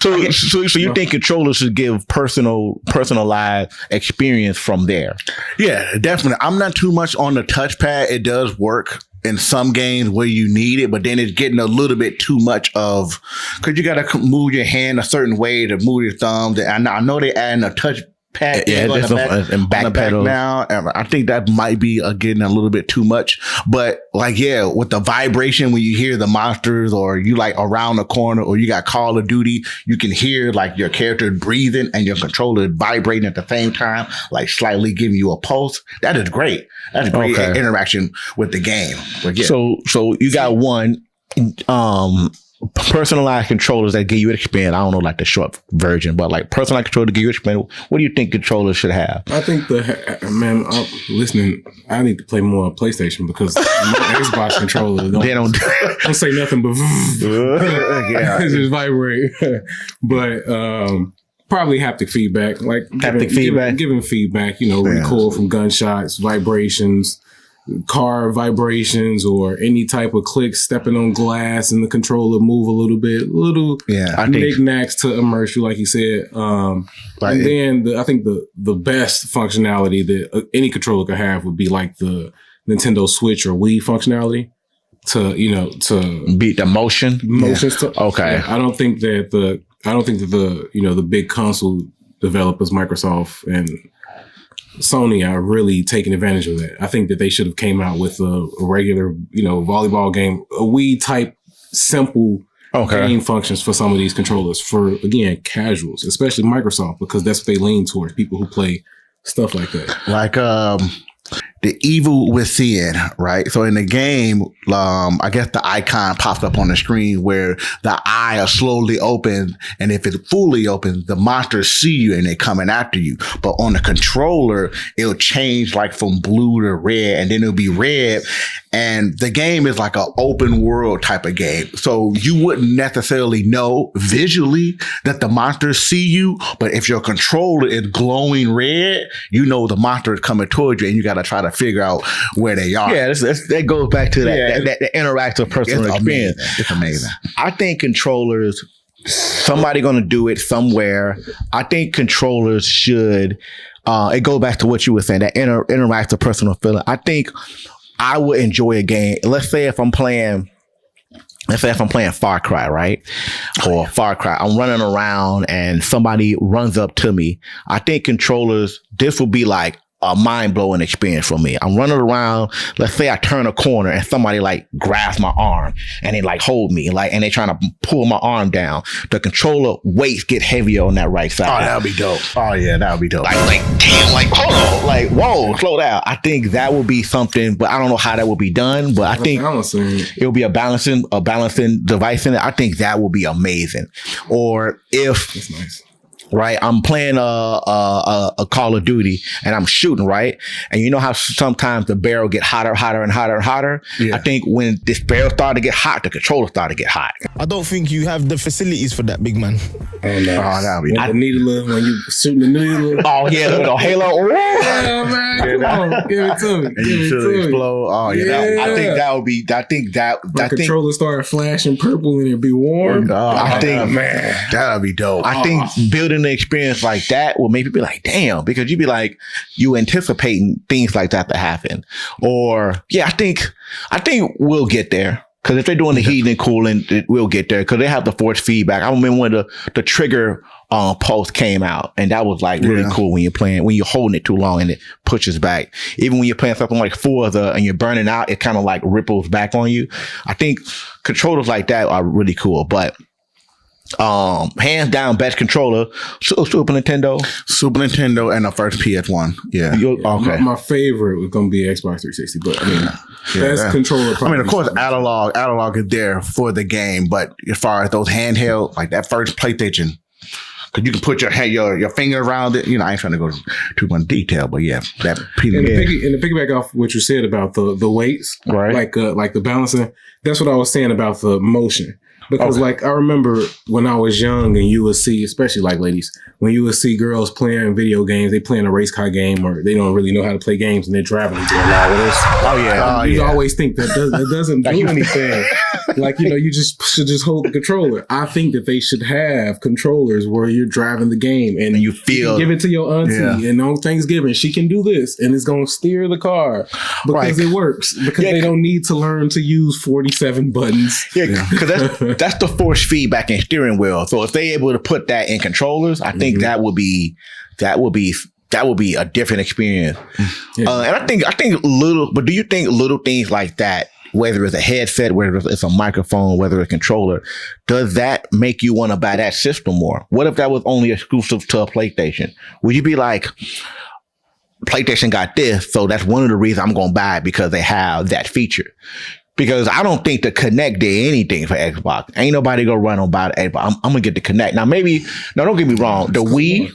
So you think controllers should give personalized experience from there? Yeah, definitely. I'm not too much on the touchpad. It does work in some games where you need it, but then it's getting a little bit too much of, because you got to move your hand a certain way to move your thumb. I know they're adding a touch pad and back pedal now. I think that might be getting a little bit too much. But like, yeah, with the vibration when you hear the monsters or you like around the corner or you got Call of Duty, you can hear like your character breathing and your controller vibrating at the same time, like slightly giving you a pulse. That is great. That's a great interaction with the game. But yeah. So you got one personalized controllers that give you an experience. I don't know, like the short version, but like personalized controller to give you experience. What do you think controllers should have? I think I'm listening. I need to play more on PlayStation because my Xbox controller don't say nothing but it's just vibrate. But probably haptic feedback, like giving feedback. Recoil from gunshots, vibrations. Car vibrations or any type of clicks, stepping on glass and the controller move a little bit, knickknacks to immerse you, like you said. And then I think the best functionality that any controller could have would be like the Nintendo Switch or Wii functionality to beat the motion. Okay. I don't think that the big console developers, Microsoft and Sony, are really taking advantage of that. I think that they should have came out with a regular, volleyball game, a Wii type simple game functions for some of these controllers for, again, casuals, especially Microsoft, because that's what they lean towards, people who play stuff like that. Like the evil within, right? So in the game, I guess the icon pops up on the screen where the eye are slowly open, and if it fully opens, the monsters see you and they're coming after you. But on the controller, it'll change like from blue to red, and then it'll be red. And the game is like an open world type of game. So you wouldn't necessarily know visually that the monsters see you, but if your controller is glowing red, the monster is coming towards you and you got to try to figure out where they are. Yeah, that goes back to that interactive personal experience. It's amazing. I think controllers, somebody going to do it somewhere. I think controllers should, it goes back to what you were saying, that interactive personal feeling. I think I would enjoy a game. Let's say if I'm playing Far Cry, right? Or Far Cry, I'm running around and somebody runs up to me. I think controllers, this will be like a mind-blowing experience for me. I'm running around, let's say I turn a corner and somebody like grabs my arm and they like hold me, like, and they trying to pull my arm down. The controller weights get heavier on that right side. Oh, that would be dope. Oh yeah, that would be dope. Like damn, like hold on, like whoa, slow down. I think that would be something, but I don't know how that would be done, but I think it'll be a balancing device in it. I think that will be amazing. Or if that's nice. Right, I'm playing a Call of Duty and I'm shooting, right? And you know how sometimes the barrel get hotter and hotter? Yeah. I think when this barrel started to get hot, the controller started to get hot. I don't think you have the facilities for that, big man. And that'll be the needle when you shooting the needle. Oh yeah, the Halo. Oh man, come on, give it to me. And you feel it explode. Oh yeah, I think that would be. I think that controller started flashing purple and it'd be warm. I think that'd be dope. I think building the experience like that will make you be like, damn, because you'd be like, you anticipating things like that to happen. Or yeah, I think we'll get there. Because if they're doing the heating and cooling, we'll get there. Because they have the force feedback. I remember when the trigger pulse came out, and that was like really cool when you're holding it too long and it pushes back. Even when you're playing something like Forza and you're burning out, it kind of like ripples back on you. I think controllers like that are really cool. But hands down, best controller, Super Nintendo and the first PS1. Yeah. Okay. My favorite was going to be Xbox 360, but I mean, best controller. I mean, of course, analog is there for the game, but as far as those handheld, like that first PlayStation, because you can put your finger around it. I ain't trying to go too much detail, but yeah, that. And to piggyback off what you said about the weights, right? Like the balancing. That's what I was saying about the motion. Because like I remember when I was young and you would see, especially like ladies, when you would see girls playing video games, they playing a race car game or they don't really know how to play games and they're driving into a lot of this. You always think that doesn't do anything. Like, you should just hold the controller. I think that they should have controllers where you're driving the game and you feel give it to your auntie and on Thanksgiving she can do this and it's going to steer the car because it works because they don't need to learn to use 47 buttons. Because that's the force feedback and steering wheel. So if they're able to put that in controllers, I think that would be a different experience. And I think but do you think little things like that, whether it's a headset, whether it's a microphone, whether it's a controller, does that make you want to buy that system more? What if that was only exclusive to a PlayStation? Would you be like, PlayStation got this, so that's one of the reasons I'm going to buy it because they have that feature? Because I don't think the Kinect did anything for Xbox. Ain't nobody gonna run on buy the Xbox. I'm gonna get the Kinect. Now don't get me wrong, the Wii